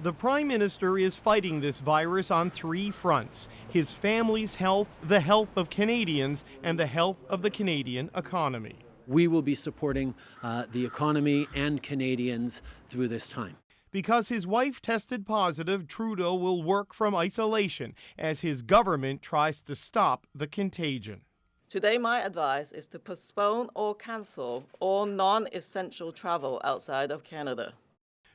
The Prime Minister is fighting this virus on 3 fronts: his family's health, the health of Canadians, and the health of the Canadian economy. We will be supporting the economy and Canadians through this time. Because his wife tested positive, Trudeau will work from isolation as his government tries to stop the contagion. Today, my advice is to postpone or cancel all non-essential travel outside of Canada.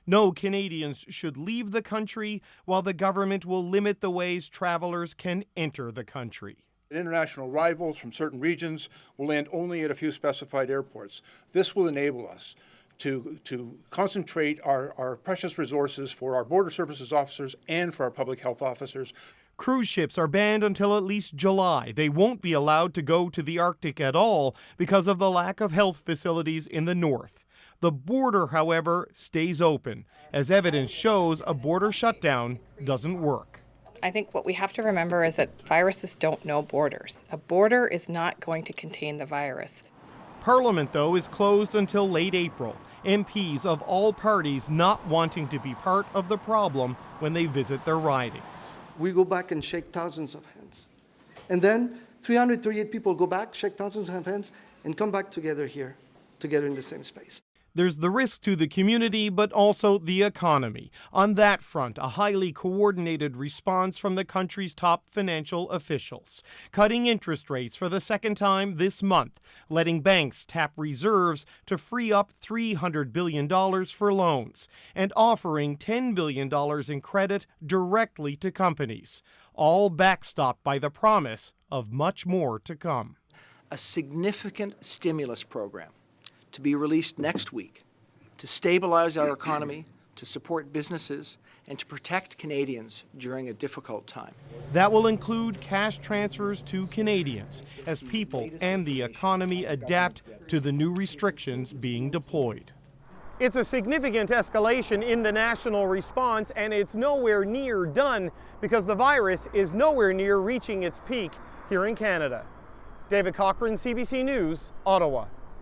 No Canadians should leave the country, while the government will limit the ways travelers can enter the country. International arrivals from certain regions will land only at a few specified airports. This will enable us to concentrate our precious resources for our border services officers and for our public health officers. Cruise ships are banned until at least July. They won't be allowed to go to the Arctic at all because of the lack of health facilities in the north. The border, however, stays open. As evidence shows, a border shutdown doesn't work. I think what we have to remember is that viruses don't know borders. A border is not going to contain the virus. Parliament, though, is closed until late April. MPs of all parties not wanting to be part of the problem when they visit their ridings. We go back and shake thousands of hands. And then 338 people go back, shake thousands of hands, and come back together here, together in the same space. There's the risk to the community, but also the economy. On that front, a highly coordinated response from the country's top financial officials, cutting interest rates for the second time this month, letting banks tap reserves to free up $300 billion for loans, and offering $10 billion in credit directly to companies, all backstopped by the promise of much more to come. A significant stimulus program to be released next week to stabilize our economy, to support businesses, and to protect Canadians during a difficult time. That will include cash transfers to Canadians as people and the economy adapt to the new restrictions being deployed. It's a significant escalation in the national response, and it's nowhere near done because the virus is nowhere near reaching its peak here in Canada. David Cochran, CBC News, Ottawa.